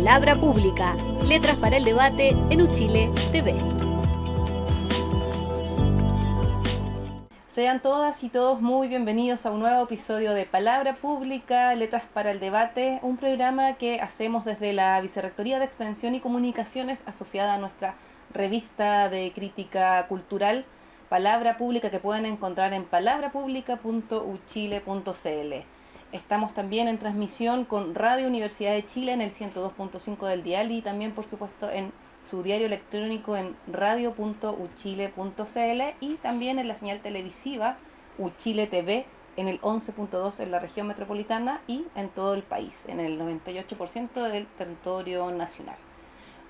Palabra Pública, letras para el debate en Uchile TV. Sean todas y todos muy bienvenidos a un nuevo episodio de Palabra Pública, Letras para el Debate, un programa que hacemos desde la Vicerrectoría de Extensión y Comunicaciones asociada a nuestra revista de crítica cultural Palabra Pública, que pueden encontrar en palabrapublica.uchile.cl. Estamos también en transmisión con Radio Universidad de Chile en el 102.5 del dial y también por supuesto en su diario electrónico en radio.uchile.cl y también en la señal televisiva Uchile TV en el 11.2 en la región metropolitana y en todo el país, en el 98% del territorio nacional.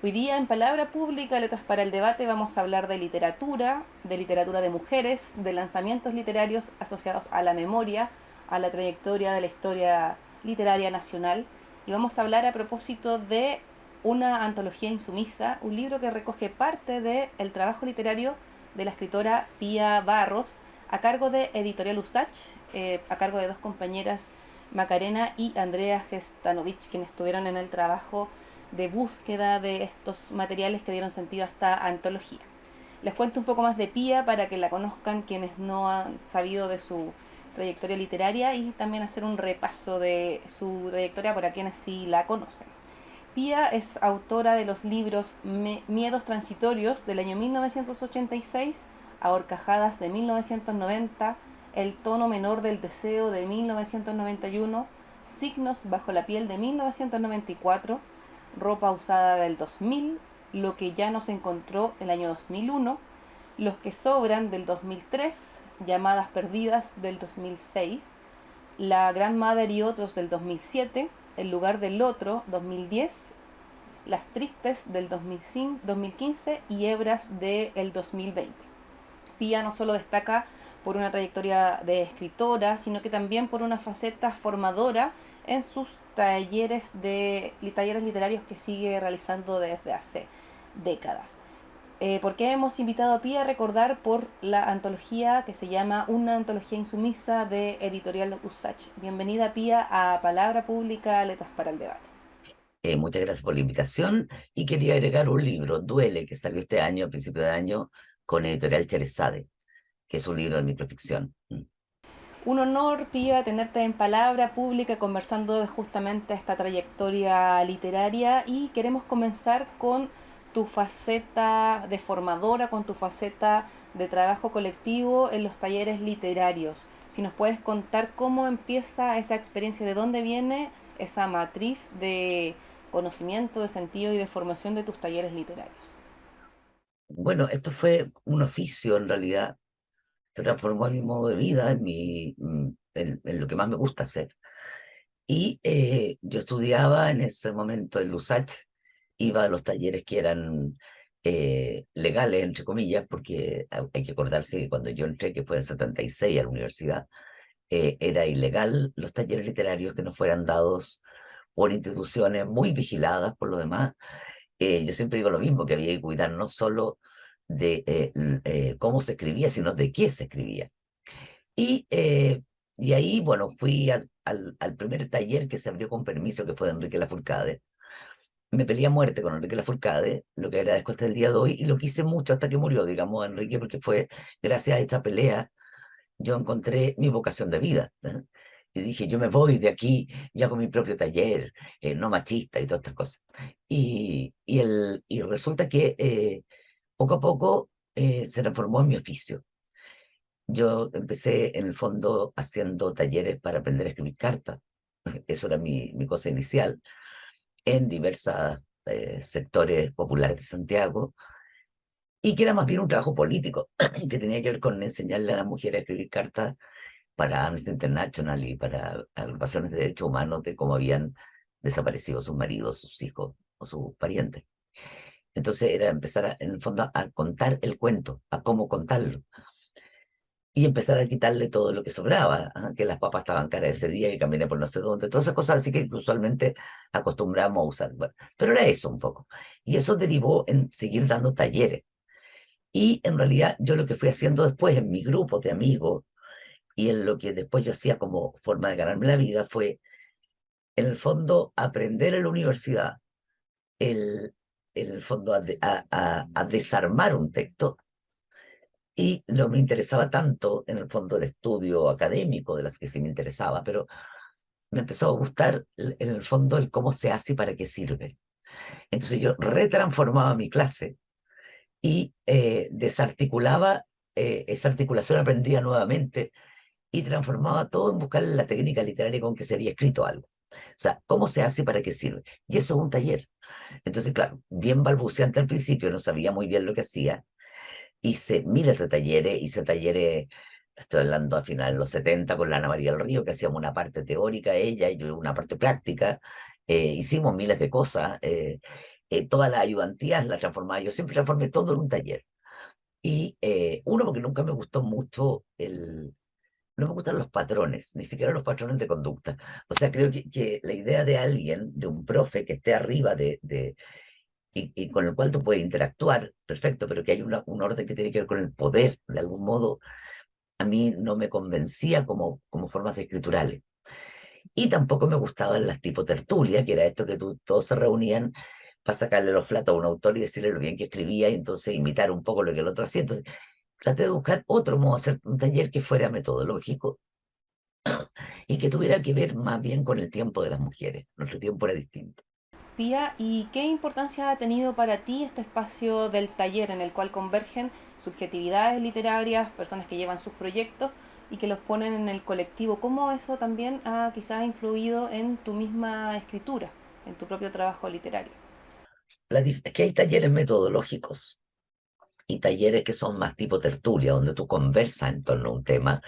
Hoy día en Palabra Pública, Letras para el Debate, vamos a hablar de literatura de mujeres, de lanzamientos literarios asociados a la memoria, a la trayectoria de la historia literaria nacional, y vamos a hablar a propósito de una antología insumisa, un libro que recoge parte del trabajo literario de la escritora Pía Barros, a cargo de Editorial Usach, a cargo de dos compañeras, Macarena y Andrea Gestanovich, quienes estuvieron en el trabajo de búsqueda de estos materiales que dieron sentido a esta antología. Les cuento un poco más de Pía para que la conozcan quienes no han sabido de su trayectoria literaria y también hacer un repaso de su trayectoria para quienes sí la conocen. Pía es autora de los libros Miedos Transitorios del año 1986, A Horcajadas de 1990, El tono menor del deseo de 1991, Signos bajo la piel de 1994, Ropa usada del 2000, Lo que ya no se encontró el año 2001, Los que sobran del 2003, Llamadas perdidas del 2006, La Gran Mother y otros del 2007, El lugar del otro 2010, Las tristes del 2015 y Hebras del 2020. Pía no solo destaca por una trayectoria de escritora, sino que también por una faceta formadora en sus talleres literarios que sigue realizando desde hace décadas. ¿Por qué hemos invitado a Pía a recordar por la antología que se llama Una antología insumisa de Editorial Usach? Bienvenida, Pía, a Palabra Pública, Letras para el Debate. Muchas gracias por la invitación y quería agregar un libro, Duele, que salió este año, a principio de año, con Editorial Cherezade, que es un libro de microficción. Un honor, Pía, tenerte en Palabra Pública conversando de justamente esta trayectoria literaria y queremos comenzar con tu faceta de formadora, con tu faceta de trabajo colectivo en los talleres literarios. Si nos puedes contar cómo empieza esa experiencia, de dónde viene esa matriz de conocimiento, de sentido y de formación de tus talleres literarios. Bueno, esto fue un oficio en realidad, se transformó en mi modo de vida, en lo que más me gusta hacer. Y yo estudiaba en ese momento en LUSACH, iba a los talleres que eran legales, entre comillas, porque hay que acordarse que cuando yo entré, que fue en 76 a la universidad, era ilegal los talleres literarios que no fueran dados por instituciones muy vigiladas por lo demás. Yo siempre digo lo mismo, que había que cuidar no solo de cómo se escribía, sino de qué se escribía. Y, eh, y ahí, bueno, fui al primer taller que se abrió con permiso, que fue de Enrique Lafourcade. Me peleé a muerte con Enrique Lafourcade, lo que agradezco hasta el día de hoy, y lo quise mucho hasta que murió, digamos, Enrique, porque fue gracias a esta pelea yo encontré mi vocación de vida, ¿eh? Y dije, yo me voy de aquí y hago mi propio taller, no machista y todas estas cosas. Y resulta que poco a poco se transformó en mi oficio. Yo empecé en el fondo haciendo talleres para aprender a escribir cartas. Eso era mi cosa inicial, en diversos sectores populares de Santiago, y que era más bien un trabajo político, que tenía que ver con enseñarle a las mujeres a escribir cartas para Amnesty International y para agrupaciones de derechos humanos de cómo habían desaparecido sus maridos, sus hijos o sus parientes. Entonces era empezar, en el fondo, a contar el cuento, a cómo contarlo, y empezar a quitarle todo lo que sobraba, ¿ah? Que las papas estaban caras ese día y caminé por no sé dónde, todas esas cosas así que usualmente acostumbramos a usar. Bueno, pero era eso un poco. Y eso derivó en seguir dando talleres. Y en realidad yo lo que fui haciendo después en mi grupo de amigos y en lo que después yo hacía como forma de ganarme la vida fue, en el fondo, aprender en la universidad el, en el fondo a desarmar un texto y no me interesaba tanto en el fondo el estudio académico de las que sí me interesaba, pero me empezó a gustar en el fondo el cómo se hace y para qué sirve. Entonces yo retransformaba mi clase y desarticulaba esa articulación aprendida nuevamente y transformaba todo en buscar la técnica literaria con que se había escrito algo. O sea, ¿cómo se hace y para qué sirve? Y eso es un taller. Entonces, claro, bien balbuceante al principio, no sabía muy bien lo que hacía. Hice miles de talleres, estoy hablando a finales de los 70 con la Ana María del Río, que hacíamos una parte teórica ella y yo una parte práctica. Hicimos miles de cosas. Todas las ayudantías las transformaba. Yo siempre transformé todo en un taller. Y uno, porque nunca me gustó mucho no me gustan los patrones, ni siquiera los patrones de conducta. O sea, creo que la idea de alguien, de un profe que esté arriba y con el cual tú puedes interactuar, perfecto, pero que hay un orden que tiene que ver con el poder, de algún modo, a mí no me convencía como formas escriturales. Y tampoco me gustaban las tipo tertulia, que era esto que todos se reunían para sacarle los flatos a un autor y decirle lo bien que escribía y entonces imitar un poco lo que el otro hacía. Entonces traté de buscar otro modo de hacer un taller que fuera metodológico y que tuviera que ver más bien con el tiempo de las mujeres. Nuestro tiempo era distinto. Pía, ¿y qué importancia ha tenido para ti este espacio del taller en el cual convergen subjetividades literarias, personas que llevan sus proyectos y que los ponen en el colectivo? ¿Cómo eso también ha quizás influido en tu misma escritura, en tu propio trabajo literario? Es que hay talleres metodológicos y talleres que son más tipo tertulia, donde tú conversas en torno a un tema,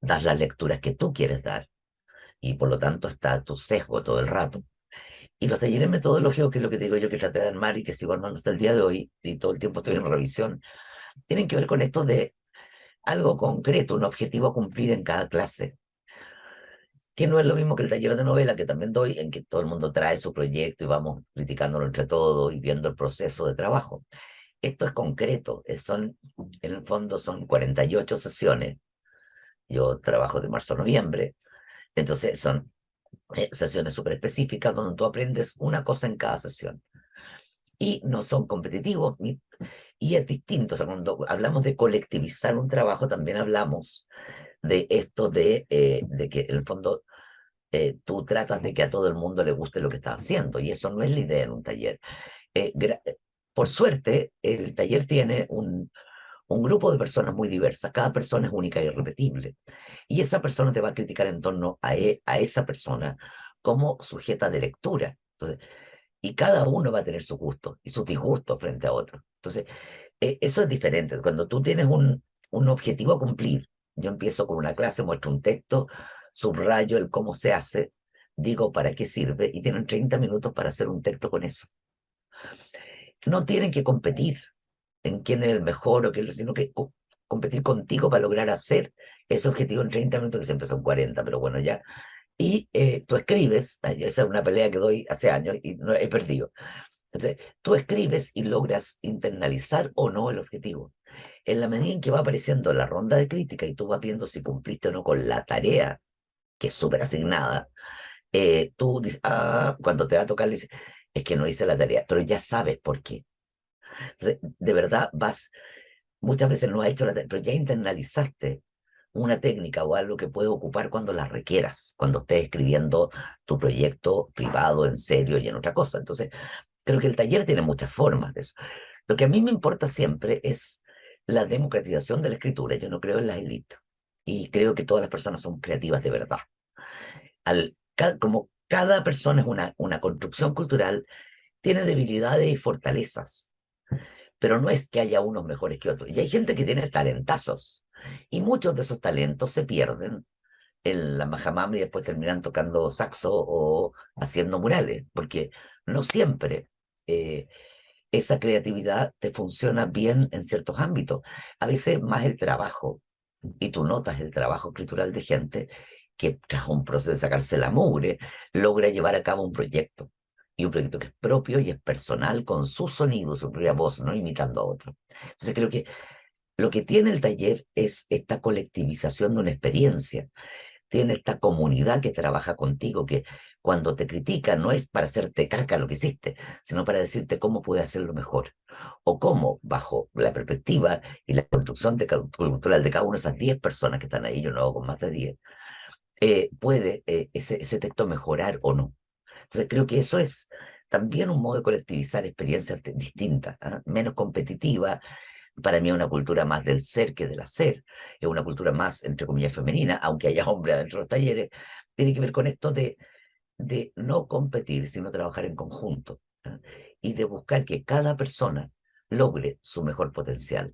das las lecturas que tú quieres dar y por lo tanto está tu sesgo todo el rato. Y los talleres metodológicos, que es lo que te digo yo que traté de armar y que sigo armando hasta el día de hoy, y todo el tiempo estoy en revisión, tienen que ver con esto de algo concreto, un objetivo a cumplir en cada clase, que no es lo mismo que el taller de novela que también doy, en que todo el mundo trae su proyecto y vamos criticándolo entre todos y viendo el proceso de trabajo. Esto es concreto, en el fondo son 48 sesiones, yo trabajo de marzo a noviembre, entonces son sesiones súper específicas donde tú aprendes una cosa en cada sesión. Y no son competitivos, y es distinto. O sea, cuando hablamos de colectivizar un trabajo, también hablamos de esto de que en el fondo tú tratas de que a todo el mundo le guste lo que estás haciendo, y eso no es la idea en un taller. Eh, por suerte, el taller tiene un grupo de personas muy diversas, cada persona es única y irrepetible, y esa persona te va a criticar en torno a esa persona como sujeta de lectura. Entonces, y cada uno va a tener su gusto y su disgusto frente a otro. Entonces, eso es diferente. Cuando tú tienes un objetivo a cumplir, yo empiezo con una clase, muestro un texto, subrayo el cómo se hace, digo para qué sirve y tienen 30 minutos para hacer un texto con eso. No tienen que competir en quién es el mejor o quién, sino que competir contigo para lograr hacer ese objetivo en 30 minutos, que siempre son 40, pero bueno, ya. Y tú escribes, esa es una pelea que doy hace años y no he perdido. Entonces, tú escribes y logras internalizar o no el objetivo. En la medida en que va apareciendo la ronda de crítica y tú vas viendo si cumpliste o no con la tarea, que es súper asignada, tú dices, cuando te va a tocar, dices, es que no hice la tarea, pero ya sabes por qué. Entonces, de verdad, muchas veces no has hecho la tarea, pero ya internalizaste una técnica o algo que puedes ocupar cuando la requieras, cuando estés escribiendo tu proyecto privado, en serio y en otra cosa. Entonces, creo que el taller tiene muchas formas de eso. Lo que a mí me importa siempre es la democratización de la escritura. Yo no creo en las élites y creo que todas las personas son creativas de verdad. Como cada persona es una construcción cultural, tiene debilidades y fortalezas, pero no es que haya unos mejores que otros. Y hay gente que tiene talentazos y muchos de esos talentos se pierden en la majamama y después terminan tocando saxo o haciendo murales, porque no siempre esa creatividad te funciona bien en ciertos ámbitos. A veces más el trabajo, y tú notas el trabajo escritural de gente que tras un proceso de sacarse la mugre, logra llevar a cabo un proyecto. Y un proyecto que es propio y es personal, con su sonido, su propia voz, no imitando a otro. Entonces creo que lo que tiene el taller es esta colectivización de una experiencia. tiene esta comunidad que trabaja contigo, que cuando te critica no es para hacerte caca lo que hiciste, sino para decirte cómo puede hacerlo mejor, o cómo, bajo la perspectiva y la construcción cultural de cada una de esas 10 personas que están ahí, yo no hago con más de 10, puede ese texto mejorar o no. Entonces creo que eso es también un modo de colectivizar experiencias distintas, ¿ah? Menos competitiva. Para mí es una cultura más del ser que del hacer, es una cultura más, entre comillas, femenina, aunque haya hombres adentro de los talleres, tiene que ver con esto de no competir, sino trabajar en conjunto, ¿ah? Y de buscar que cada persona logre su mejor potencial.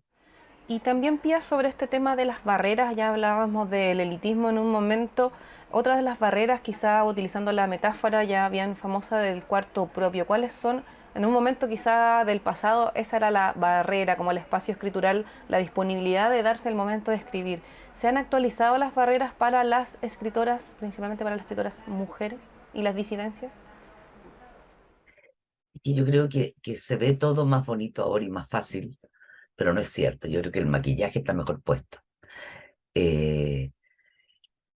Y también, Pía, sobre este tema de las barreras, ya hablábamos del elitismo en un momento. Otra de las barreras, quizá utilizando la metáfora ya bien famosa del cuarto propio, ¿cuáles son? En un momento quizá del pasado, esa era la barrera, como el espacio escritural, la disponibilidad de darse el momento de escribir. ¿Se han actualizado las barreras para las escritoras, principalmente para las escritoras mujeres y las disidencias? Y yo creo que se ve todo más bonito ahora y más fácil, pero no es cierto. Yo creo que el maquillaje está mejor puesto. Eh,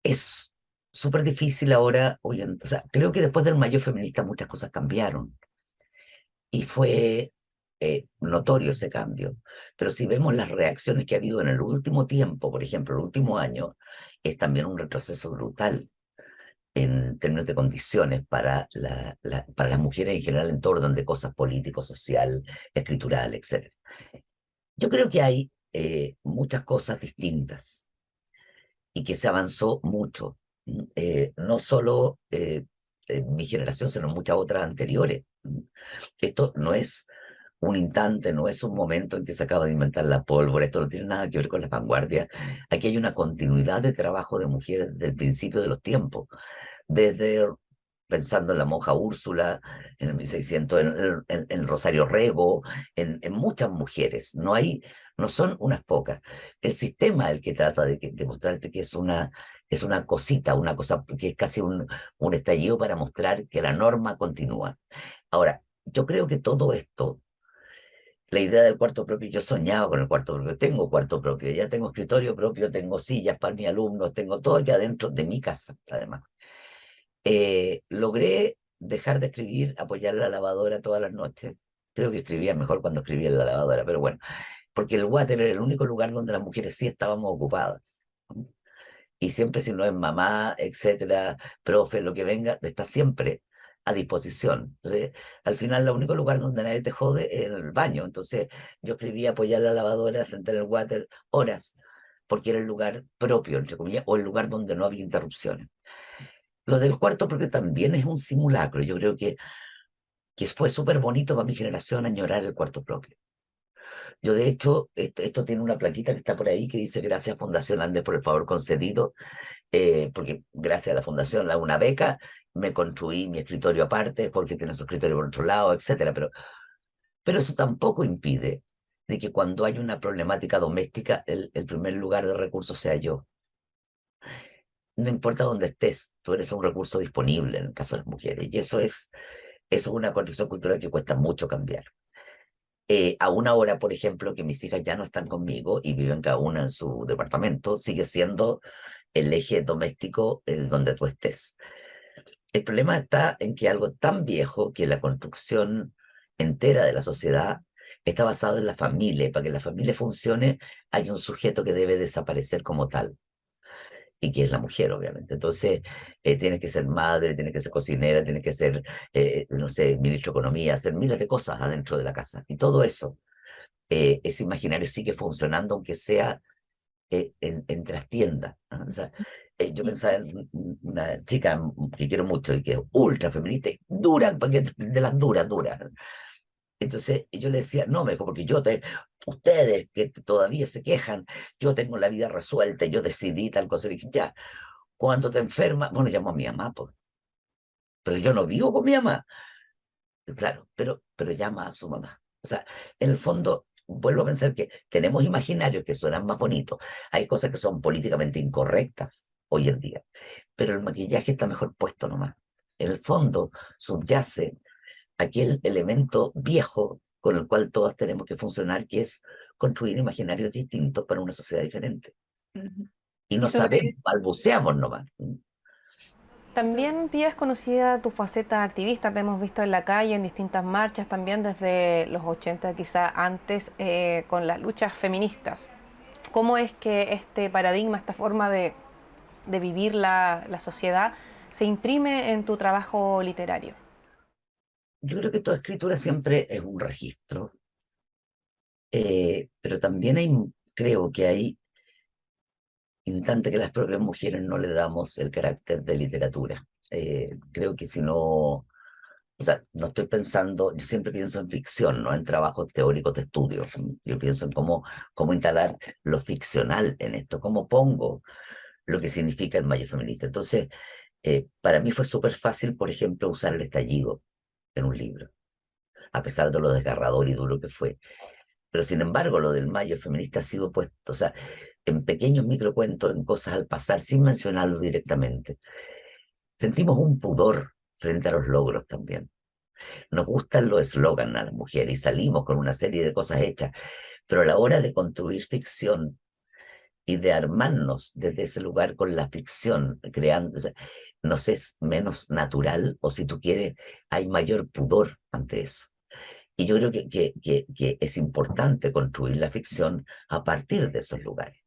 es súper difícil ahora, o sea, creo que después del mayo feminista muchas cosas cambiaron y fue notorio ese cambio. Pero si vemos las reacciones que ha habido en el último tiempo, por ejemplo, el último año, es también un retroceso brutal en términos de condiciones para, para las mujeres en general en todo orden de cosas político, social, escritural, etc. Yo creo que hay muchas cosas distintas y que se avanzó mucho. No solo en mi generación, sino en muchas otras anteriores. Esto no es un instante, no es un momento en que se acaba de inventar la pólvora, esto no tiene nada que ver con la vanguardia. Aquí hay una continuidad de trabajo de mujeres desde el principio de los tiempos, desde pensando en la monja Úrsula, en el 1600, en Rosario Rego, en muchas mujeres. No son unas pocas. El sistema el que trata de mostrarte que es una cosita, una cosa que es casi un estallido para mostrar que la norma continúa. Ahora, yo creo que todo esto, la idea del cuarto propio, yo soñaba con el cuarto propio, tengo cuarto propio, ya tengo escritorio propio, tengo sillas para mis alumnos, tengo todo aquí adentro de mi casa, además. Logré dejar de escribir, apoyar la lavadora todas las noches. Creo que escribía mejor cuando escribía en la lavadora, pero bueno, porque el water era el único lugar donde las mujeres sí estábamos ocupadas. Y siempre, si no es mamá, etcétera, profe, lo que venga, está siempre a disposición. Entonces, al final, el único lugar donde nadie te jode es en el baño. Entonces, yo escribía apoyar la lavadora, sentar el water horas, porque era el lugar propio, entre comillas, o el lugar donde no había interrupciones. Lo del cuarto propio también es un simulacro. Yo creo que fue súper bonito para mi generación añorar el cuarto propio. Yo, de hecho, esto tiene una plaquita que está por ahí que dice gracias Fundación Andes por el favor concedido, porque gracias a la Fundación, a una beca, me construí mi escritorio aparte, porque tiene su escritorio por otro lado, etcétera. Pero eso tampoco impide de que cuando hay una problemática doméstica, el primer lugar de recursos sea yo. No importa dónde estés, tú eres un recurso disponible en el caso de las mujeres. Y eso es una construcción cultural que cuesta mucho cambiar. Aún ahora, por ejemplo, que mis hijas ya no están conmigo y viven cada una en su departamento, sigue siendo el eje doméstico el donde tú estés. El problema está en que algo tan viejo que la construcción entera de la sociedad está basado en la familia. Y para que la familia funcione, hay un sujeto que debe desaparecer como tal y que es la mujer, obviamente. Entonces, tiene que ser madre, tiene que ser cocinera, tiene que ser, no sé, ministro de Economía, hacer miles de cosas adentro de la casa. Y todo eso, ese imaginario sigue funcionando, aunque sea en trastienda. ¿Ah? O sea, yo pensaba en una chica que quiero mucho y que es ultra feminista, y dura, porque de las duras, duras. Entonces yo le decía, no, me dijo, porque ustedes que todavía se quejan, yo tengo la vida resuelta, yo decidí tal cosa. Y dije, ya, cuando te enfermas, bueno, llamo a mi mamá, pues, pero yo no vivo con mi mamá. Claro, pero llama a su mamá. O sea, en el fondo, vuelvo a pensar que tenemos imaginarios que suenan más bonitos. Hay cosas que son políticamente incorrectas hoy en día, pero el maquillaje está mejor puesto nomás. En el fondo subyace aquel elemento viejo con el cual todas tenemos que funcionar, que es construir imaginarios distintos para una sociedad diferente. Ujú. y Y no sabemos, sobre balbuceamos nomás. También, Pía, es conocida tu faceta activista, te hemos visto en la calle, en distintas marchas, también desde los 80, quizá antes, con las luchas feministas. ¿Cómo es que este paradigma, esta forma de vivir la sociedad, se imprime en tu trabajo literario? Yo creo que toda escritura siempre es un registro, pero también creo que hay instante que las propias mujeres no le damos el carácter de literatura. Creo que si no, o sea, no estoy pensando, yo siempre pienso en ficción, no en trabajos teóricos de estudio. Yo pienso en cómo instalar lo ficcional en esto, cómo pongo lo que significa el mayo feminista. Entonces, para mí fue súper fácil, por ejemplo, usar el estallido en un libro, a pesar de lo desgarrador y duro que fue. Pero sin embargo, lo del mayo feminista ha sido puesto, o sea, en pequeños microcuentos, en cosas al pasar, sin mencionarlo directamente. Sentimos un pudor frente a los logros también. Nos gustan los eslogans a las mujeres y salimos con una serie de cosas hechas, pero a la hora de construir ficción y de armarnos desde ese lugar con la ficción, creando, o sea, nos es menos natural o si tú quieres, hay mayor pudor ante eso. Y yo creo que es importante construir la ficción a partir de esos lugares.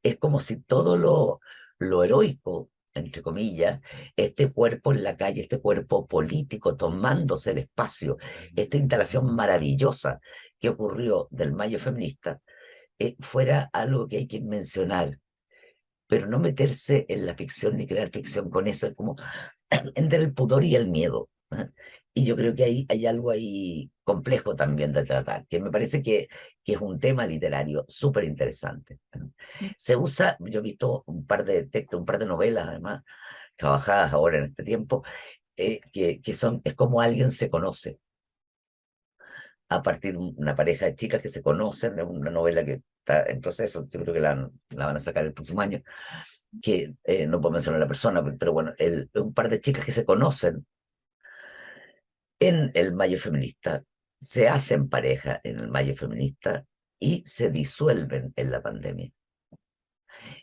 Es como si todo lo heroico, entre comillas, este cuerpo en la calle, este cuerpo político tomándose el espacio, esta instalación maravillosa que ocurrió del Mayo Feminista, fuera algo que hay que mencionar, pero no meterse en la ficción ni crear ficción con eso, es como entre el pudor y el miedo. ¿Eh? Y yo creo que hay algo ahí complejo también de tratar, que me parece que es un tema literario súper interesante. ¿Eh? Se usa, yo he visto un par de textos, un par de novelas además, trabajadas ahora en este tiempo, que son, es como alguien se conoce a partir de una pareja de chicas que se conocen, es una novela que está en proceso, yo creo que la van a sacar el próximo año, que no puedo mencionar a la persona, pero bueno, un par de chicas que se conocen en el Mayo Feminista, se hacen pareja en el Mayo Feminista y se disuelven en la pandemia.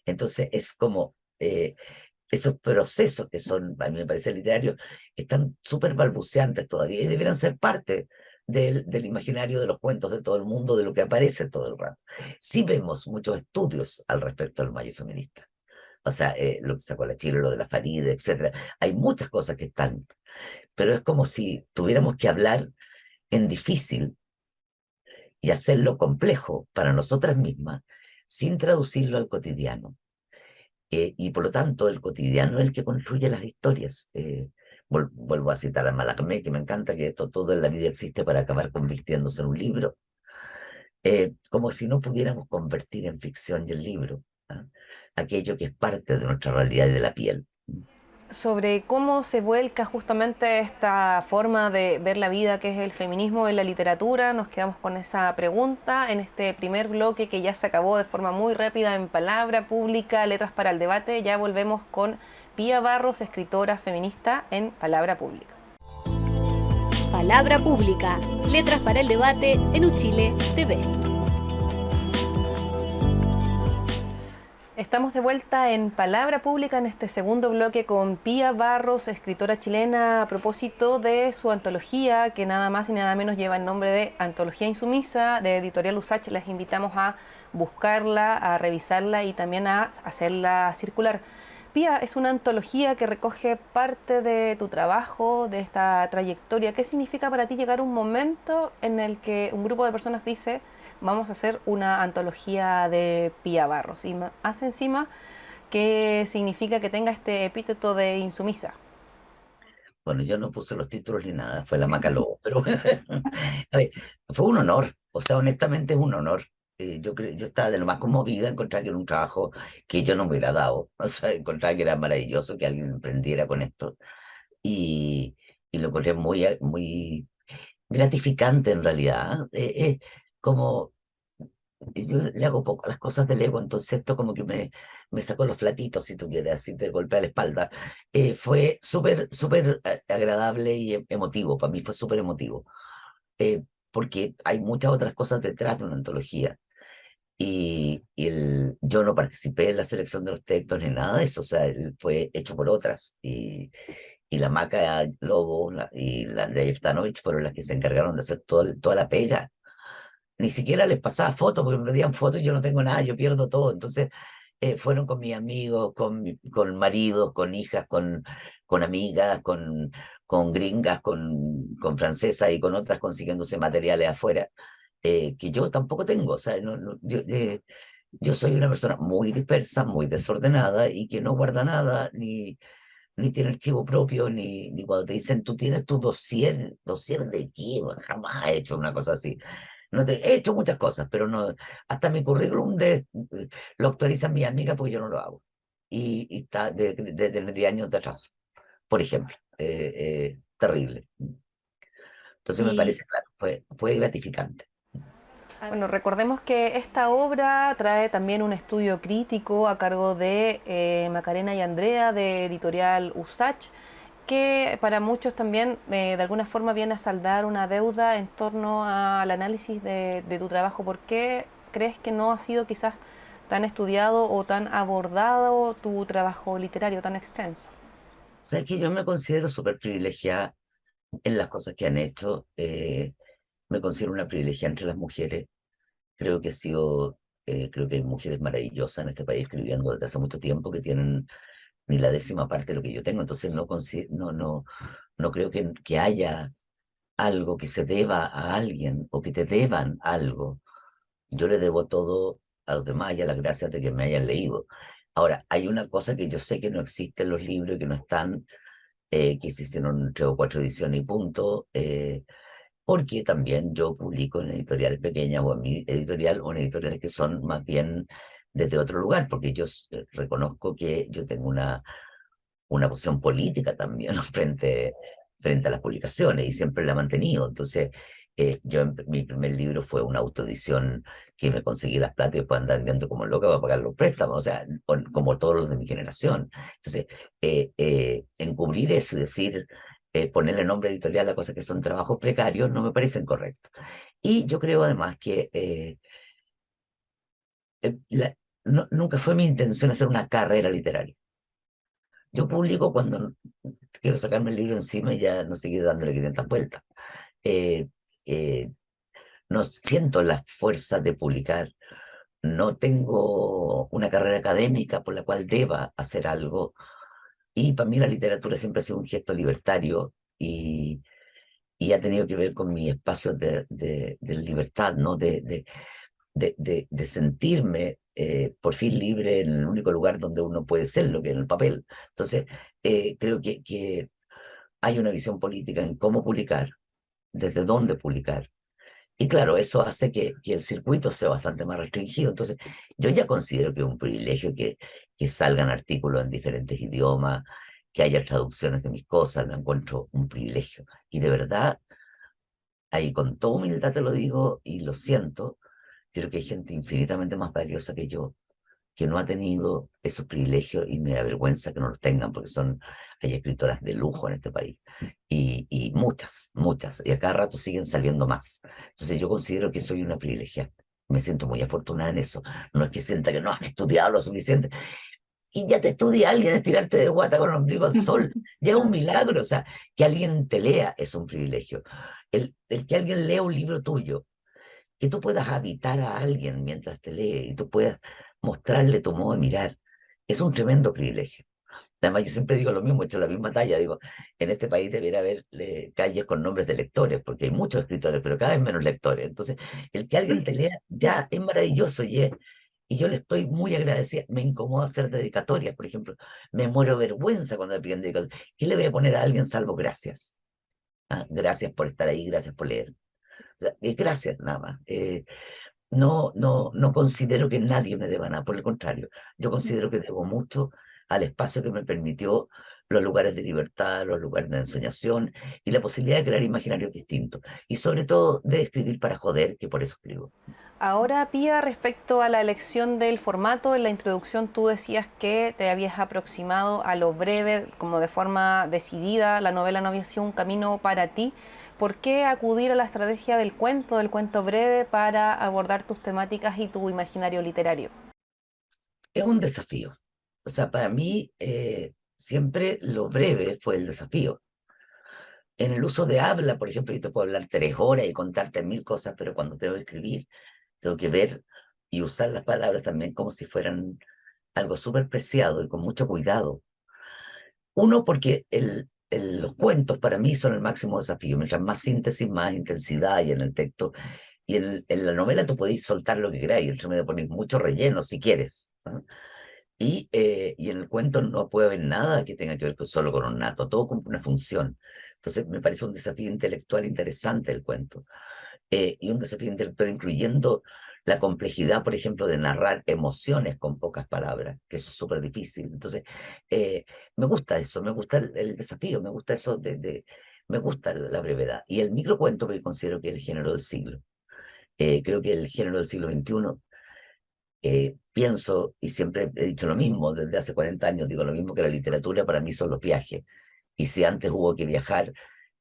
Entonces es como esos procesos que son, a mí me parece literarios, están súper balbuceantes todavía y deberían ser parte del imaginario de los cuentos de todo el mundo, de lo que aparece todo el rato. Sí vemos muchos estudios al respecto del Mayo Feminista. O sea, lo que sacó la Chile, lo de la Faride, etcétera. Hay muchas cosas que están, pero es como si tuviéramos que hablar en difícil y hacerlo complejo para nosotras mismas sin traducirlo al cotidiano. Y por lo tanto, el cotidiano es el que construye las historias. Vuelvo a citar a Mallarmé, que me encanta que esto todo en la vida existe para acabar convirtiéndose en un libro. Como si no pudiéramos convertir en ficción y el libro, ¿ah? Aquello que es parte de nuestra realidad y de la piel. Sobre cómo se vuelca justamente esta forma de ver la vida que es el feminismo en la literatura. Nos quedamos con esa pregunta en este primer bloque que ya se acabó de forma muy rápida en Palabra Pública, Letras para el Debate. Ya volvemos con Pía Barros, escritora feminista en Palabra Pública. Palabra Pública, Letras para el Debate en Uchile TV. Estamos de vuelta en Palabra Pública en este segundo bloque con Pía Barros, escritora chilena, a propósito de su antología que nada más y nada menos lleva el nombre de Antología Insumisa de Editorial Usach. Les invitamos a buscarla, a revisarla y también a hacerla circular. Pía, es una antología que recoge parte de tu trabajo, de esta trayectoria. ¿Qué significa para ti llegar a un momento en el que un grupo de personas dice: vamos a hacer una antología de Pía Barros? Y hace encima qué significa que tenga este epíteto de insumisa. Bueno, yo no puse los títulos ni nada, fue la Macaló, pero a ver, fue un honor, o sea, honestamente es un honor. Yo estaba de lo más conmovida, encontrar que era un trabajo que yo no me hubiera dado, o sea, encontrar que era maravilloso que alguien emprendiera con esto y, y lo encontré muy gratificante en realidad. Como yo le hago poco a las cosas del ego, entonces esto como que me sacó los flatitos, si tú quieres, así te golpea la espalda. Fue súper agradable y emotivo, para mí fue súper emotivo, porque hay muchas otras cosas detrás de una antología. Yo no participé en la selección de los textos ni nada de eso, o sea, él fue hecho por otras. Y la Maca Lobo y la Andrea Jeftanovich fueron las que se encargaron de hacer toda la pega. Ni siquiera les pasaba fotos, porque me pedían fotos y yo no tengo nada, yo pierdo todo. Entonces, fueron con mis amigos, con maridos, con hijas, con amigas, con gringas, con francesas y con otras consiguiéndose materiales afuera, que yo tampoco tengo. O sea, yo soy una persona muy dispersa, muy desordenada y que no guarda nada, ni tiene archivo propio, ni cuando te dicen tú tienes tu dossier de qué, jamás he hecho una cosa así. No he hecho muchas cosas, pero no, hasta mi currículum lo actualizan mis amigas porque yo no lo hago. Y está de 10 años de atrás, por ejemplo. Terrible. Entonces me Y parece, claro, fue gratificante. bueno, recordemos que esta obra trae también un estudio crítico a cargo de Macarena y Andrea de editorial Usach, que para muchos también de alguna forma viene a saldar una deuda en torno al análisis de tu trabajo. ¿Por qué crees que no ha sido quizás tan estudiado o tan abordado tu trabajo literario tan extenso? Sabes que yo me considero súper privilegiada en las cosas que han hecho. Me considero una privilegiada entre las mujeres. Creo que hay mujeres maravillosas en este país escribiendo desde hace mucho tiempo que tienen ni la décima parte de lo que yo tengo. Entonces no creo que haya algo que se deba a alguien o que te deban algo. Yo le debo todo a los demás y a las gracias de que me hayan leído. Ahora, hay una cosa que yo sé que no existe en los libros y que no están, que se hicieron 3 o 4 ediciones y punto, porque también yo publico en editoriales pequeñas o en mi editorial o en editoriales que son más bien desde otro lugar, porque yo reconozco que yo tengo una posición política también, ¿no? frente a las publicaciones y siempre la he mantenido. Entonces, mi primer libro fue una autoedición que me conseguí las plata y después andar viendo como loca para pagar los préstamos, o sea, como todos los de mi generación. Entonces, encubrir eso y decir, ponerle nombre editorial a cosas que son trabajos precarios no me parecen correctos. Y yo creo además que eh, la- nunca fue mi intención hacer una carrera literaria. Yo publico cuando quiero sacarme el libro encima y ya no seguir dándole 500 vueltas. Eh, eh, no siento la fuerza de publicar, no tengo una carrera académica por la cual deba hacer algo, y para mí la literatura siempre ha sido un gesto libertario y ha tenido que ver con mi espacio de libertad, ¿no? De sentirme por fin libre en el único lugar donde uno puede serlo, que es en el papel. Entonces, creo que hay una visión política en cómo publicar, desde dónde publicar. Y claro, eso hace que el circuito sea bastante más restringido. Entonces, yo ya considero que es un privilegio que salgan artículos en diferentes idiomas, que haya traducciones de mis cosas, lo encuentro un privilegio. Y de verdad, ahí con toda humildad te lo digo y lo siento, creo que hay gente infinitamente más valiosa que yo que no ha tenido esos privilegios y me da vergüenza que no los tengan, porque hay escritoras de lujo en este país y muchas, muchas, y a cada rato siguen saliendo más. Entonces yo considero que soy una privilegiada. Me siento muy afortunada en eso. No es que sienta que no has estudiado lo suficiente. Y ya te estudia alguien, es tirarte de guata con el ombligo al sol. Ya es un milagro. O sea, que alguien te lea es un privilegio. El que alguien lea un libro tuyo, que tú puedas habitar a alguien mientras te lee y tú puedas mostrarle tu modo de mirar, es un tremendo privilegio. Además, yo siempre digo lo mismo, he hecho la misma talla, digo, en este país debería haber calles con nombres de lectores, porque hay muchos escritores, pero cada vez menos lectores. Entonces, el que alguien te lea ya es maravilloso y yo le estoy muy agradecida. Me incomoda hacer dedicatorias, por ejemplo. Me muero de vergüenza cuando me piden dedicatorias. ¿Qué le voy a poner a alguien salvo gracias? ¿Ah? Gracias por estar ahí, gracias por leer. O sea, gracias nada más. No considero que nadie me deba nada, por el contrario, yo considero que debo mucho al espacio que me permitió los lugares de libertad, los lugares de ensoñación y la posibilidad de crear imaginarios distintos. Y sobre todo de escribir para joder, que por eso escribo. Ahora, Pía, respecto a la elección del formato, en la introducción tú decías que te habías aproximado a lo breve, como de forma decidida, la novela no había sido un camino para ti. ¿Por qué acudir a la estrategia del cuento breve, para abordar tus temáticas y tu imaginario literario? Es un desafío. O sea, para mí siempre lo breve fue el desafío. En el uso de habla, por ejemplo, yo te puedo hablar 3 horas y contarte 1000 cosas, pero cuando tengo que escribir, tengo que ver y usar las palabras también como si fueran algo súper preciado y con mucho cuidado. Uno, porque los cuentos para mí son el máximo desafío. Mientras más síntesis, más intensidad hay en el texto. Y en la novela tú podéis soltar lo que queráis, entre medio ponéis mucho relleno si quieres, ¿no? Y en el cuento no puede haber nada que tenga que ver solo con un nato, todo cumple una función. Entonces me parece un desafío intelectual interesante el cuento. Y un desafío intelectual incluyendo la complejidad, por ejemplo, de narrar emociones con pocas palabras, que eso es súper difícil. Entonces, me gusta eso, me gusta el desafío, me gusta eso me gusta la brevedad. Y el microcuento, que considero que es el género del siglo. Creo que el género del siglo XXI, pienso, y siempre he dicho lo mismo, desde hace 40 años digo lo mismo, que la literatura para mí son los viajes. Y si antes hubo que viajar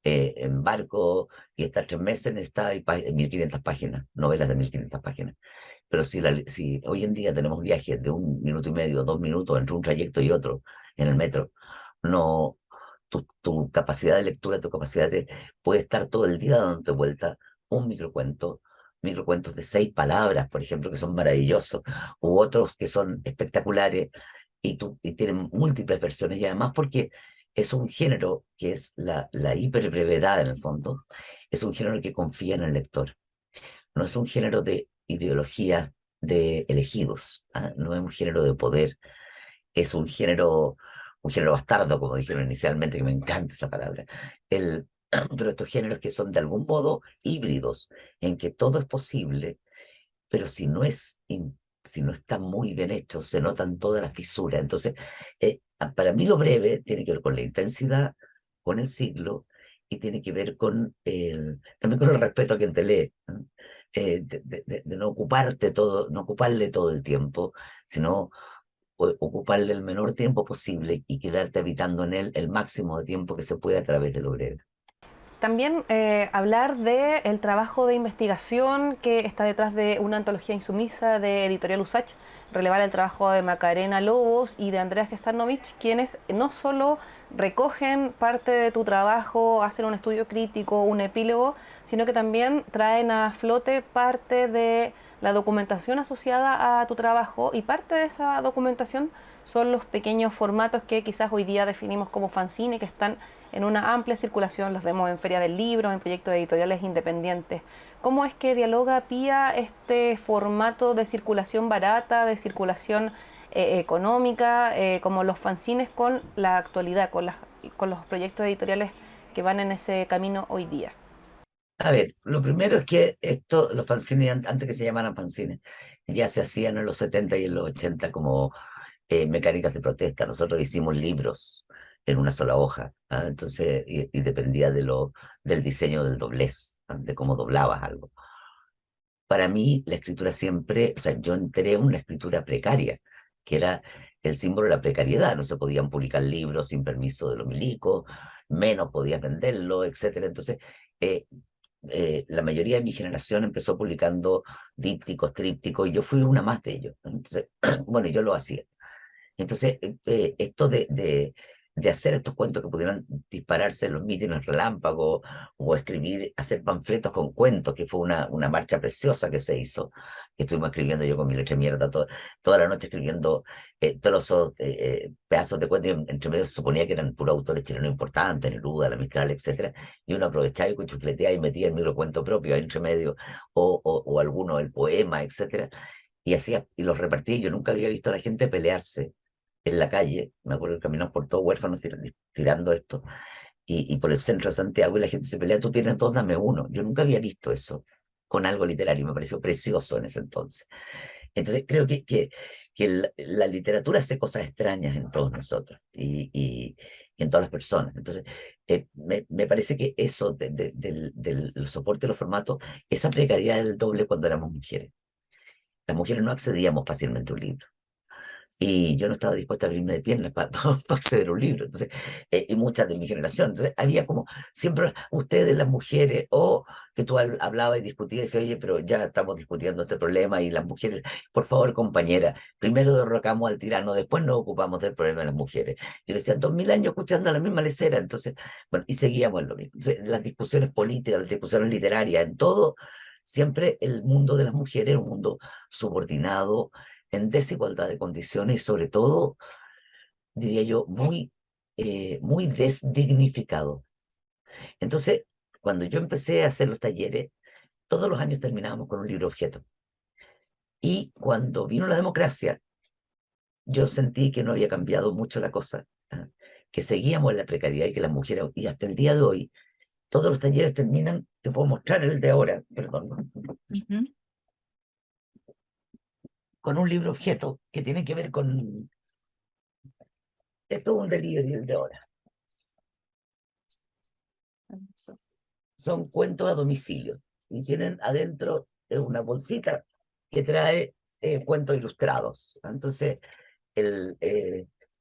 en barco y estar 3 meses, necesitaba 1500 páginas, novelas de 1500 páginas. Pero si hoy en día tenemos viajes de 1 minuto y medio, 2 minutos entre un trayecto y otro en el metro, no, tu capacidad de lectura, tu capacidad de puede estar todo el día dándote vuelta un microcuentos de 6 palabras, por ejemplo, que son maravillosos, u otros que son espectaculares y tienen múltiples versiones, y además porque es un género que es la hiperbrevedad en el fondo, es un género que confía en el lector, no es un género de ideología de elegidos, ¿ah? No es un género de poder, es un género bastardo, como dijeron inicialmente, que me encanta esa palabra. Pero estos géneros que son de algún modo híbridos, en que todo es posible, pero si no está muy bien hecho, se notan todas las fisuras. Entonces, para mí lo breve tiene que ver con la intensidad, con el siglo, y tiene que ver también con el respeto a quien te lee, ¿no? De no ocuparte todo, no ocuparle todo el tiempo, sino ocuparle el menor tiempo posible y quedarte habitando en él el máximo de tiempo que se puede a través de lo breve. También hablar del trabajo de investigación que está detrás de Una antología insumisa, de Editorial Usach, relevar el trabajo de Macarena Lobos y de Andrea Gesarnovich, quienes no solo recogen parte de tu trabajo, hacen un estudio crítico, un epílogo, sino que también traen a flote parte de la documentación asociada a tu trabajo, y parte de esa documentación son los pequeños formatos que quizás hoy día definimos como fanzine, que están en una amplia circulación, los vemos en Feria del Libro, en proyectos editoriales independientes. ¿Cómo es que dialoga Pía este formato de circulación barata, de circulación económica, como los fanzines, con la actualidad, con los proyectos editoriales que van en ese camino hoy día? A ver, lo primero es que los fanzines, antes que se llamaran fanzines, ya se hacían en los 70 y en los 80 como mecánicas de protesta. Nosotros hicimos libros en una sola hoja, ¿ah? Entonces, y dependía del diseño del doblez, ¿ah? De cómo doblabas algo. Para mí, la escritura siempre, o sea, yo entré en una escritura precaria, que era el símbolo de la precariedad. No se podían publicar libros sin permiso de los milicos, menos podías venderlo, etcétera. Entonces, eh, la mayoría de mi generación empezó publicando dípticos, trípticos, y yo fui una más de ellos. Entonces, bueno, yo lo hacía. Entonces, esto de hacer estos cuentos que pudieran dispararse en los mítines relámpagos, o escribir, hacer panfletos con cuentos, que fue una marcha preciosa que se hizo, que estuvimos escribiendo yo con mi leche de mierda toda la noche, escribiendo trozos, pedazos de cuentos, y entre medio se suponía que eran puros autores chilenos importantes, Neruda, La Mistral, etcétera, y uno aprovechaba y cuchufleteaba y metía el microcuento propio ahí entre medio, o alguno, el poema, etcétera, y los repartía. Yo nunca había visto a la gente pelearse en la calle. Me acuerdo que caminamos por todos huérfanos tirando esto, y por el centro de Santiago, y la gente se pelea: tú tienes dos, dame uno. Yo nunca había visto eso con algo literario, me pareció precioso en ese entonces. Entonces creo que la literatura hace cosas extrañas en todos nosotros, y en todas las personas. Entonces, me parece que eso del soporte de los formatos, esa precariedad del doble cuando éramos mujeres. Las mujeres no accedíamos fácilmente a un libro. y yo no estaba dispuesta a abrirme de piernas para acceder a un libro. Entonces, y muchas de mi generación. Entonces, había como siempre ustedes, las mujeres, o que tú hablabas y discutías y decías, oye, pero ya estamos discutiendo este problema y las mujeres, por favor, compañera, primero derrocamos al tirano, después nos ocupamos del problema de las mujeres. Yo decía, 2000 años escuchando la misma lecera. Entonces, bueno, y seguíamos en lo mismo. Entonces, las discusiones políticas, las discusiones literarias, en todo, siempre el mundo de las mujeres es un mundo subordinado, en desigualdad de condiciones y sobre todo, diría yo, muy desdignificado. Entonces, cuando yo empecé a hacer los talleres, todos los años terminábamos con un libro objeto. Y cuando vino la democracia, yo sentí que no había cambiado mucho la cosa, ¿ah? Que seguíamos en la precariedad y que las mujeres, y hasta el día de hoy, todos los talleres terminan, te puedo mostrar el de ahora, perdón, con un libro objeto que tiene que ver con, esto es un delivery el de ahora. Son cuentos a domicilio y tienen adentro una bolsita que trae cuentos ilustrados. Entonces,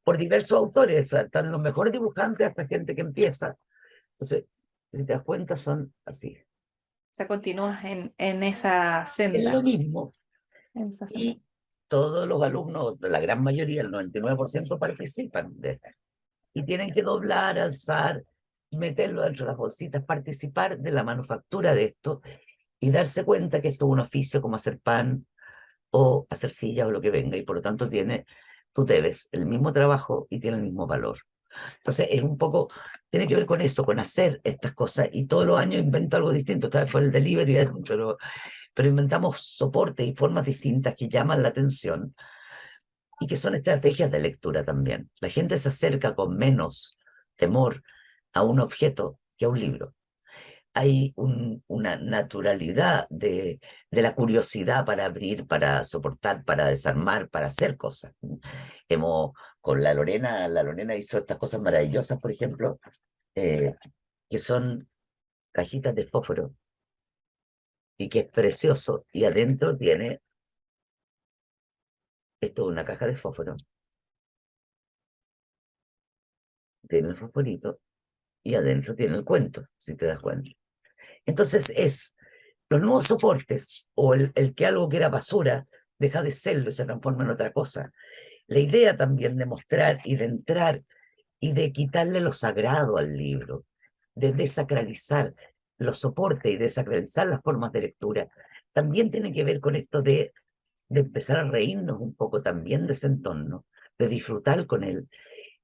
por diversos autores, o sea, están los mejores dibujantes hasta gente que empieza. Entonces, si te das cuenta, son así. O sea, continúas en esa Es lo senda. mismo. En esa senda. Y todos los alumnos, la gran mayoría, el 99% participan de esto. Y tienen que doblar, alzar, meterlo dentro de las bolsitas, participar de la manufactura de esto y darse cuenta que esto es un oficio como hacer pan o hacer sillas o lo que venga, y por lo tanto tú debes el mismo trabajo y tiene el mismo valor. Entonces es un poco, tiene que ver con eso, con hacer estas cosas, y todos los años invento algo distinto. Esta vez fue el delivery, pero inventamos soportes y formas distintas que llaman la atención y que son estrategias de lectura también. La gente se acerca con menos temor a un objeto que a un libro. Hay una naturalidad de la curiosidad para abrir, para soportar, para desarmar, para hacer cosas. Hemos, con la Lorena hizo estas cosas maravillosas, por ejemplo, eh, que son cajitas de fósforo y que es precioso. Y adentro tiene, esto es una caja de fósforo, tiene el fosforito y adentro tiene el cuento, si te das cuenta. Entonces los nuevos soportes o el que algo que era basura deja de serlo y se transforma en otra cosa. La idea también de mostrar y de entrar y de quitarle lo sagrado al libro, de desacralizar los soportes y desacralizar las formas de lectura, también tiene que ver con esto de empezar a reírnos un poco también de ese entorno, de disfrutar con él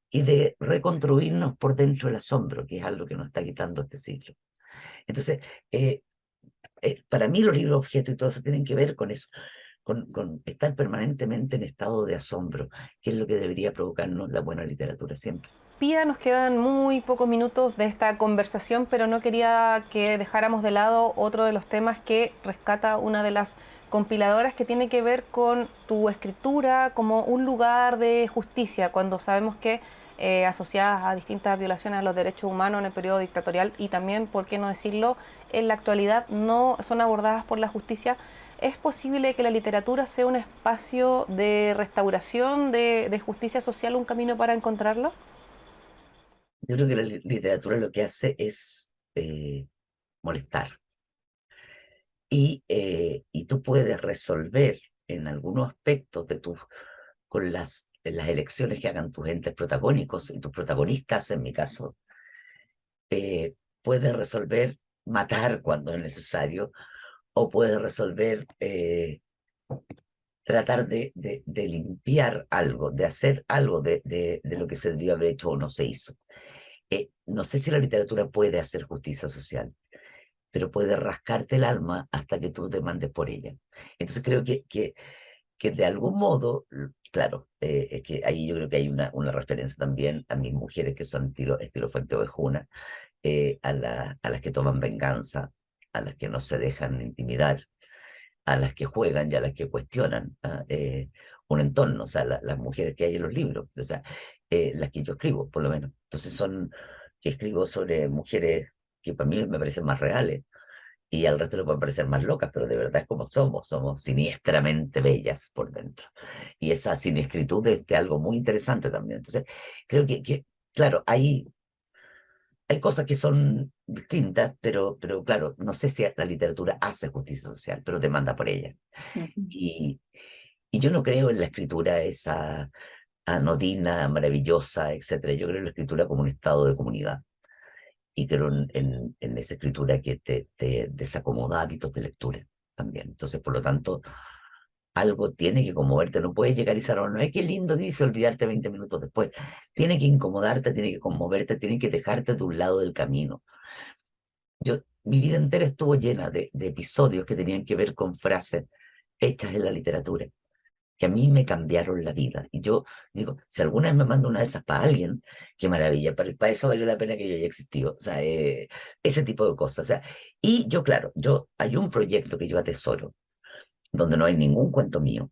y de reconstruirnos por dentro el asombro, que es algo que nos está quitando este siglo. Entonces, para mí los libros objeto y todo eso tienen que ver con eso, con estar permanentemente en estado de asombro, que es lo que debería provocarnos la buena literatura siempre. Pía, nos quedan muy pocos minutos de esta conversación, pero no quería que dejáramos de lado otro de los temas que rescata una de las compiladoras, que tiene que ver con tu escritura como un lugar de justicia, cuando sabemos que asociadas a distintas violaciones a los derechos humanos en el periodo dictatorial y también, por qué no decirlo, en la actualidad no son abordadas por la justicia. ¿Es posible que la literatura sea un espacio de restauración, de justicia social, un camino para encontrarlo? Yo creo que la literatura lo que hace es molestar. Y tú puedes resolver en algunos aspectos con las elecciones que hagan tus entes protagónicos y tus protagonistas, en mi caso, puedes resolver matar cuando es necesario, o puedes resolver tratar de limpiar algo, de hacer algo de lo que se debió haber hecho o no se hizo. No sé si la literatura puede hacer justicia social, pero puede rascarte el alma hasta que tú demandes por ella. Entonces creo que de algún modo, claro, es que ahí yo creo que hay una referencia también a mis mujeres que son estilo Fuente Ovejuna, a las que toman venganza, a las que no se dejan intimidar, a las que juegan y a las que cuestionan un entorno, o sea, las mujeres que hay en los libros, o sea, las que yo escribo, por lo menos. Entonces que escribo sobre mujeres que para mí me parecen más reales, y al resto le pueden parecer más locas, pero de verdad es como somos siniestramente bellas por dentro. Y esa siniestritud es algo muy interesante también. Entonces, creo que claro, hay cosas que son distintas, pero claro, no sé si la literatura hace justicia social, pero demanda por ella. Ujú. Y, y yo no creo en la escritura esa anodina, maravillosa, etcétera. Yo creo en la escritura como un estado de comunidad. Y creo en esa escritura que te desacomoda hábitos de lectura también. Entonces, por lo tanto, algo tiene que conmoverte. No puedes llegar y decir, no, qué lindo dice olvidarte 20 minutos después. Tiene que incomodarte, tiene que conmoverte, tiene que dejarte de un lado del camino. Mi vida entera estuvo llena de episodios que tenían que ver con frases hechas en la literatura, que a mí me cambiaron la vida. Y yo digo, si alguna vez me mando una de esas para alguien, qué maravilla, para eso valió la pena que yo haya existido. O sea, ese tipo de cosas. O sea, y yo, claro, hay un proyecto que yo atesoro, donde no hay ningún cuento mío,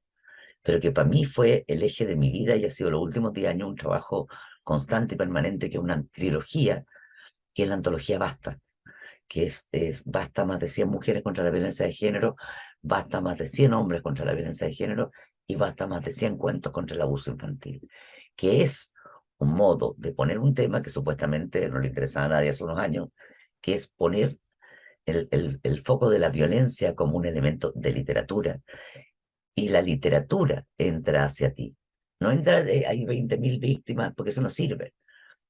pero que para mí fue el eje de mi vida y ha sido los últimos 10 años un trabajo constante y permanente, que es una trilogía, que es la antología Basta, que basta más de 100 mujeres contra la violencia de género, basta más de 100 hombres contra la violencia de género y basta más de 100 cuentos contra el abuso infantil, que es un modo de poner un tema que supuestamente no le interesaba a nadie hace unos años, que es poner el foco de la violencia como un elemento de literatura, y la literatura entra hacia ti. No entra hay 20.000 víctimas, porque eso no sirve.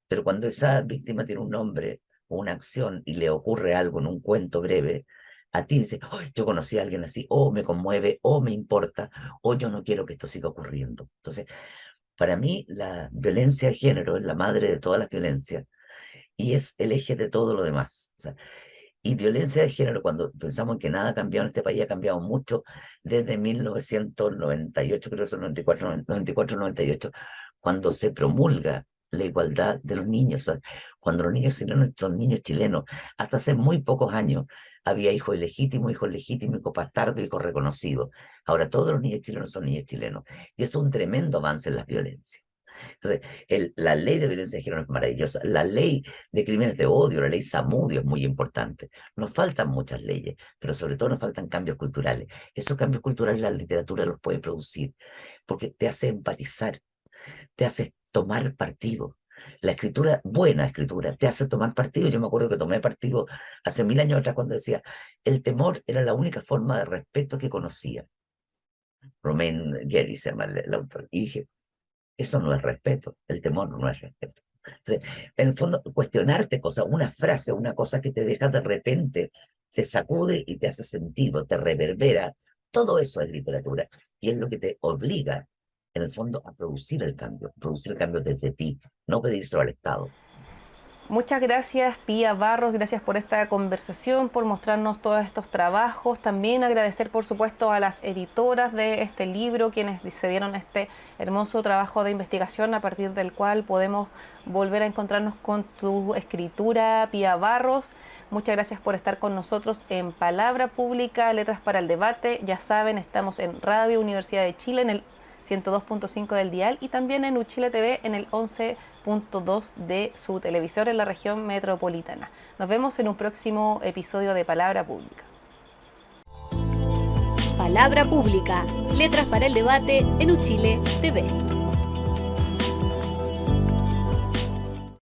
Pero cuando esa víctima tiene un nombre o una acción y le ocurre algo en un cuento breve, a ti dice, "Ay, yo conocí a alguien así, o me conmueve, o me importa, o yo no quiero que esto siga ocurriendo". Entonces, para mí, la violencia de género es la madre de todas las violencias y es el eje de todo lo demás. O sea, y violencia de género, cuando pensamos en que nada ha cambiado en este país, ha cambiado mucho desde 1998, creo que son 94, 98, cuando se promulga la igualdad de los niños. O sea, cuando los niños chilenos son niños chilenos, hasta hace muy pocos años había hijos ilegítimos, hijos bastardos, hijos reconocidos. Ahora todos los niños chilenos son niños chilenos. Y eso es un tremendo avance en las violencias. Entonces, la ley de violencia de género es maravillosa, la ley de crímenes de odio, la ley Zamudio es muy importante. Nos faltan muchas leyes, pero sobre todo nos faltan cambios culturales. Esos cambios culturales la literatura los puede producir, porque te hace empatizar, te hace tomar partido. La escritura, buena escritura, te hace tomar partido. Yo me acuerdo que tomé partido hace 1000 años atrás cuando decía, el temor era la única forma de respeto que conocía. Romain Gary se llama el autor. Y dije, eso no es respeto, el temor no es respeto. Entonces, en el fondo, cuestionarte cosas, una frase, una cosa que te deja de repente, te sacude y te hace sentido, te reverbera, todo eso es literatura y es lo que te obliga, en el fondo, a producir el cambio desde ti, no pedírselo al Estado. Muchas gracias, Pía Barros, gracias por esta conversación, por mostrarnos todos estos trabajos. También agradecer, por supuesto, a las editoras de este libro, quienes se dieron este hermoso trabajo de investigación a partir del cual podemos volver a encontrarnos con tu escritura, Pía Barros. Muchas gracias por estar con nosotros en Palabra Pública, Letras para el Debate. Ya saben, estamos en Radio Universidad de Chile, en el 102.5 del dial, y también en Uchile TV en el 11.2 de su televisor en la región metropolitana. Nos vemos en un próximo episodio de Palabra Pública. Palabra Pública, Letras para el Debate en Uchile TV.